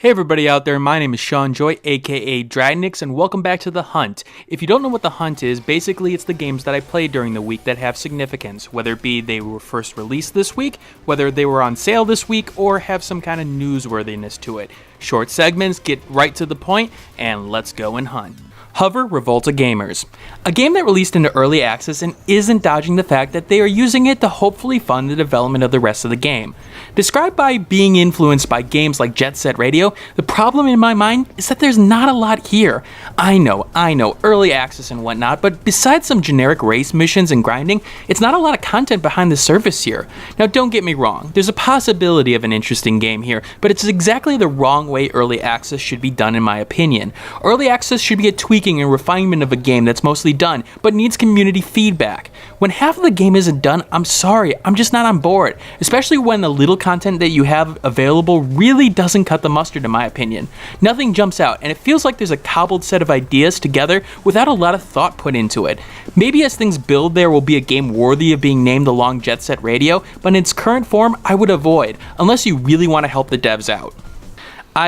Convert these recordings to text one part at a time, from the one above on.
Hey everybody out there, my name is Sean Joy, aka Dragnix, and welcome back to The Hunt. If you don't know what The Hunt is, basically it's the games that I played during the week that have significance, whether it be they were first released this week, whether they were on sale this week, or have some kind of newsworthiness to it. Short segments, get right to the point, and let's go and hunt. Hover Revolt Gamers. A game that released into early access and isn't dodging the fact that they are using it to hopefully fund the development of the rest of the game. Described by being influenced by games like Jet Set Radio, the problem in my mind is that there's not a lot here. I know, early access and whatnot, but besides some generic race missions and grinding, it's not a lot of content behind the surface here. Now don't get me wrong, there's a possibility of an interesting game here, but it's exactly the wrong way early access should be done in my opinion. Early access should be a tweaking and refinement of a game that's mostly done, but needs community feedback. When half of the game isn't done, I'm sorry, I'm just not on board, especially when the little content that you have available really doesn't cut the mustard in my opinion. Nothing jumps out, and it feels like there's a cobbled set of ideas together without a lot of thought put into it. Maybe as things build there will be a game worthy of being named along Jet Set Radio, but in its current form I would avoid, unless you really want to help the devs out.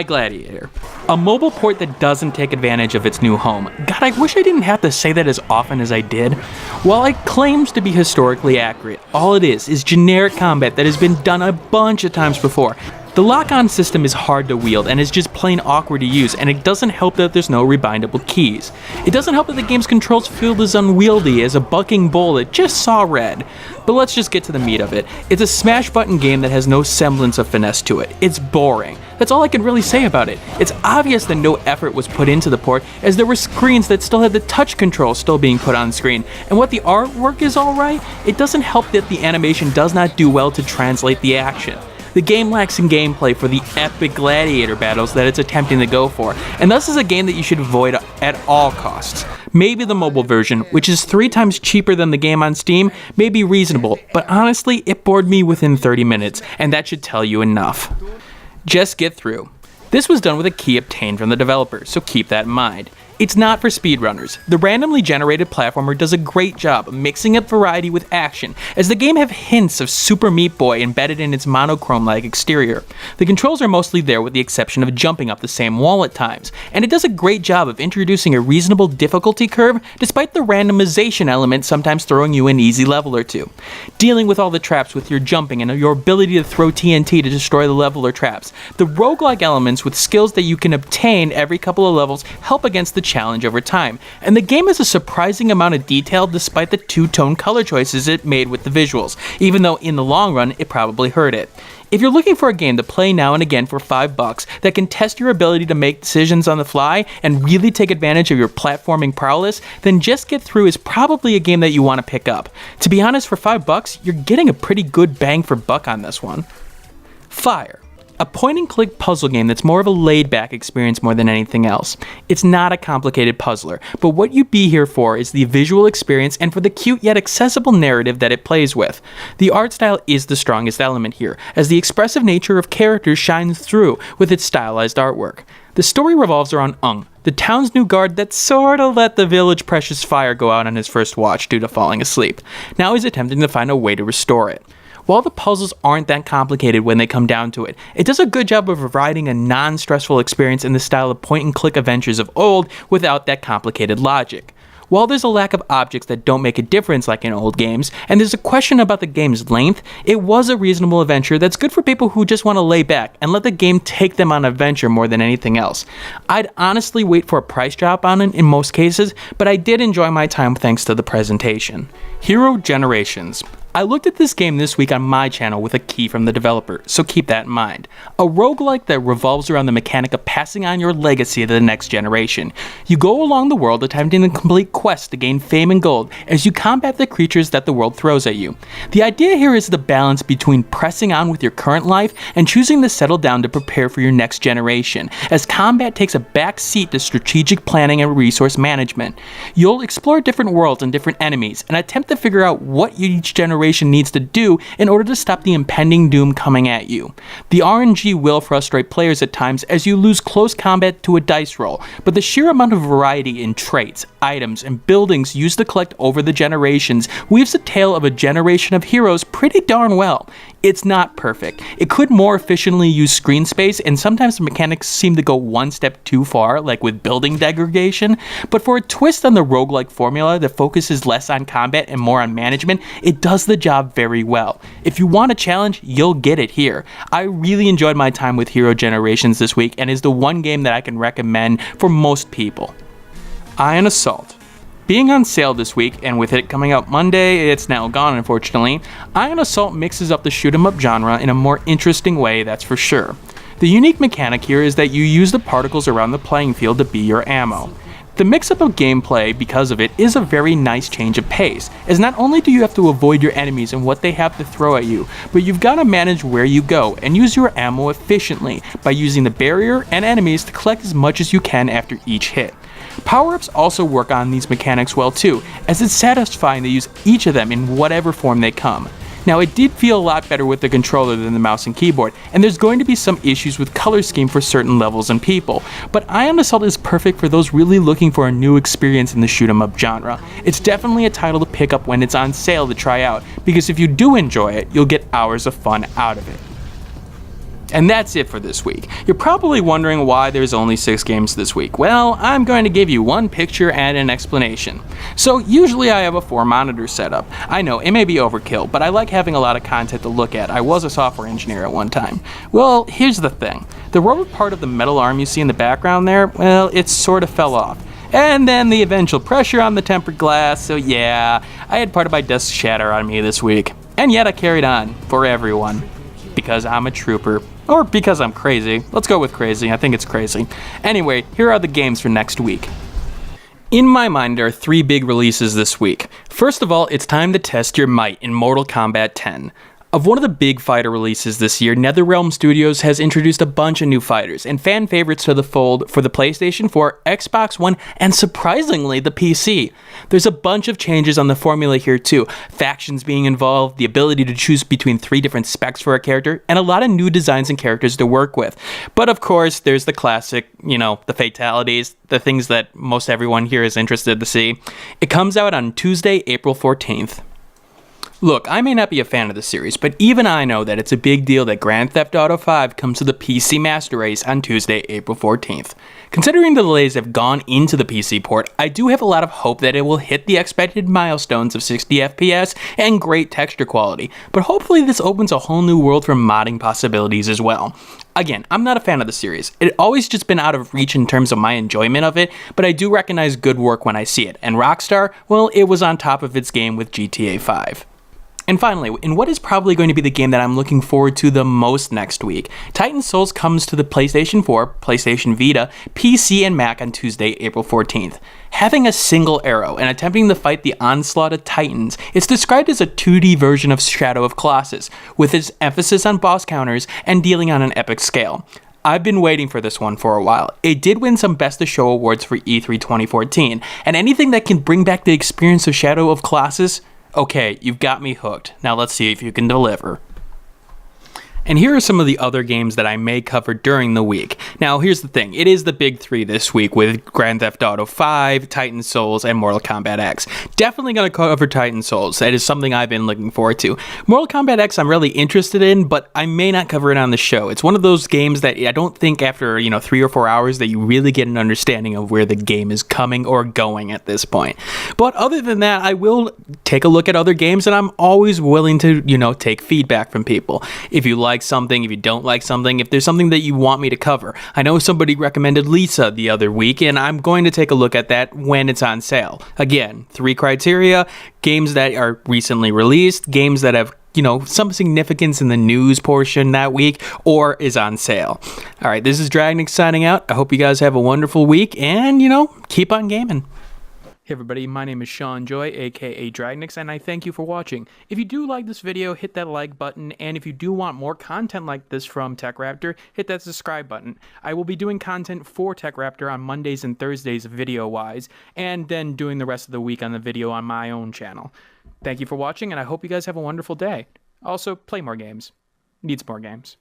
Gladiator, a mobile port that doesn't take advantage of its new home. God, I wish I didn't have to say that as often as I did. While it claims to be historically accurate, all it is generic combat that has been done a bunch of times before. The lock-on system is hard to wield and is just plain awkward to use, and it doesn't help that there's no rebindable keys. It doesn't help that the game's controls feel as unwieldy as a bucking bull that just saw red. But let's just get to the meat of it. It's a smash button game that has no semblance of finesse to it. It's boring. That's all I can really say about it. It's obvious that no effort was put into the port, as there were screens that still had the touch control still being put on screen. And what the artwork is alright, it doesn't help that the animation does not do well to translate the action. The game lacks in gameplay for the epic gladiator battles that it's attempting to go for, and thus is a game that you should avoid at all costs. Maybe the mobile version, which is 3 times cheaper than the game on Steam, may be reasonable, but honestly, it bored me within 30 minutes, and that should tell you enough. Just get through. This was done with a key obtained from the developer, so keep that in mind. It's not for speedrunners. The randomly generated platformer does a great job of mixing up variety with action, as the game have hints of Super Meat Boy embedded in its monochrome-like exterior. The controls are mostly there with the exception of jumping up the same wall at times, and it does a great job of introducing a reasonable difficulty curve despite the randomization element sometimes throwing you an easy level or two. Dealing with all the traps with your jumping and your ability to throw TNT to destroy the level or traps. The roguelike elements with skills that you can obtain every couple of levels help against the challenge over time, and the game has a surprising amount of detail despite the two-tone color choices it made with the visuals, even though in the long run it probably hurt it. If you're looking for a game to play now and again for $5 that can test your ability to make decisions on the fly and really take advantage of your platforming prowess, then Just Get Through is probably a game that you want to pick up. To be honest, for $5, you're getting a pretty good bang for buck on this one. Fire. A point-and-click puzzle game that's more of a laid-back experience more than anything else. It's not a complicated puzzler, but what you'd be here for is the visual experience and for the cute yet accessible narrative that it plays with. The art style is the strongest element here, as the expressive nature of characters shines through with its stylized artwork. The story revolves around Ung, the town's new guard that sorta let the village precious fire go out on his first watch due to falling asleep. Now he's attempting to find a way to restore it. While the puzzles aren't that complicated when they come down to it, it does a good job of providing a non-stressful experience in the style of point-and-click adventures of old without that complicated logic. While there's a lack of objects that don't make a difference like in old games, and there's a question about the game's length, it was a reasonable adventure that's good for people who just want to lay back and let the game take them on an adventure more than anything else. I'd honestly wait for a price drop on it in most cases, but I did enjoy my time thanks to the presentation. Hero Generations. I looked at this game this week on my channel with a key from the developer, so keep that in mind. A roguelike that revolves around the mechanic of passing on your legacy to the next generation. You go along the world attempting to complete quests to gain fame and gold as you combat the creatures that the world throws at you. The idea here is the balance between pressing on with your current life and choosing to settle down to prepare for your next generation, as combat takes a back seat to strategic planning and resource management. You'll explore different worlds and different enemies and attempt to figure out what each generation generation needs to do in order to stop the impending doom coming at you. The RNG will frustrate players at times as you lose close combat to a dice roll, but the sheer amount of variety in traits, items, and buildings used to collect over the generations weaves the tale of a generation of heroes pretty darn well. It's not perfect. It could more efficiently use screen space, and sometimes the mechanics seem to go one step too far, like with building degradation, but for a twist on the roguelike formula that focuses less on combat and more on management, it does the job very well. If you want a challenge, you'll get it here. I really enjoyed my time with Hero Generations this week, and is the one game that I can recommend for most people. Iron Assault. Being on sale this week, and with it coming out Monday, it's now gone unfortunately, Iron Assault mixes up the shoot 'em up genre in a more interesting way, that's for sure. The unique mechanic here is that you use the particles around the playing field to be your ammo. The mix-up of gameplay, because of it, is a very nice change of pace, as not only do you have to avoid your enemies and what they have to throw at you, but you've got to manage where you go and use your ammo efficiently by using the barrier and enemies to collect as much as you can after each hit. Power-ups also work on these mechanics well too, as it's satisfying to use each of them in whatever form they come. Now, it did feel a lot better with the controller than the mouse and keyboard, and there's going to be some issues with color scheme for certain levels and people, but Iron Assault is perfect for those really looking for a new experience in the shoot 'em up genre. It's definitely a title to pick up when it's on sale to try out, because if you do enjoy it, you'll get hours of fun out of it. And that's it for this week. You're probably wondering why there's only 6 games this week. Well, I'm going to give you one picture and an explanation. So usually I have a 4 monitor setup. I know it may be overkill, but I like having a lot of content to look at. I was a software engineer at one time. Well, here's the thing. The rubber part of the metal arm you see in the background there, well, it sort of fell off. And then the eventual pressure on the tempered glass, so yeah, I had part of my desk shatter on me this week. And yet I carried on, for everyone. Because I'm a trooper. Or because I'm crazy. Let's go with crazy. I think it's crazy. Anyway, here are the games for next week. In my mind, there are 3 big releases this week. First of all, it's time to test your might in Mortal Kombat 10. Of one of the big fighter releases this year, NetherRealm Studios has introduced a bunch of new fighters and fan favorites to the fold for the PlayStation 4, Xbox One, and surprisingly, the PC. There's a bunch of changes on the formula here too, factions being involved, the ability to choose between 3 different specs for a character, and a lot of new designs and characters to work with. But of course, there's the classic, the fatalities, the things that most everyone here is interested to see. It comes out on Tuesday, April 14th. Look, I may not be a fan of the series, but even I know that it's a big deal that Grand Theft Auto 5 comes to the PC Master Race on Tuesday, April 14th. Considering the delays have gone into the PC port, I do have a lot of hope that it will hit the expected milestones of 60 FPS and great texture quality, but hopefully this opens a whole new world for modding possibilities as well. Again, I'm not a fan of the series. It's always just been out of reach in terms of my enjoyment of it, but I do recognize good work when I see it, and Rockstar, well, it was on top of its game with GTA 5. And finally, in what is probably going to be the game that I'm looking forward to the most next week, Titan Souls comes to the PlayStation 4, PlayStation Vita, PC, and Mac on Tuesday, April 14th. Having a single arrow and attempting to fight the onslaught of Titans, it's described as a 2D version of Shadow of Colossus, with its emphasis on boss counters and dealing on an epic scale. I've been waiting for this one for a while. It did win some Best of Show awards for E3 2014, and anything that can bring back the experience of Shadow of Colossus, okay, you've got me hooked. Now let's see if you can deliver. And here are some of the other games that I may cover during the week. Now, here's the thing. It is the big 3 this week with Grand Theft Auto 5, Titan Souls, and Mortal Kombat X. Definitely going to cover Titan Souls. That is something I've been looking forward to. Mortal Kombat X I'm really interested in, but I may not cover it on the show. It's one of those games that I don't think after, 3 or 4 hours that you really get an understanding of where the game is coming or going at this point. But other than that, I will take a look at other games, and I'm always willing to, take feedback from people. If you like something, if you don't like something, if there's something that you want me to cover. I know somebody recommended Lisa the other week, and I'm going to take a look at that when it's on sale. Again, 3 criteria: games that are recently released, games that have some significance in the news portion that week, or is on sale. All right, this is Dragnix signing out. I hope you guys have a wonderful week, and keep on gaming. Hey everybody, my name is Sean Joy, aka Dragnix, and I thank you for watching. If you do like this video, hit that like button, and if you do want more content like this from TechRaptor, hit that subscribe button. I will be doing content for TechRaptor on Mondays and Thursdays video-wise, and then doing the rest of the week on the video on my own channel. Thank you for watching, and I hope you guys have a wonderful day. Also, play more games. Needs more games.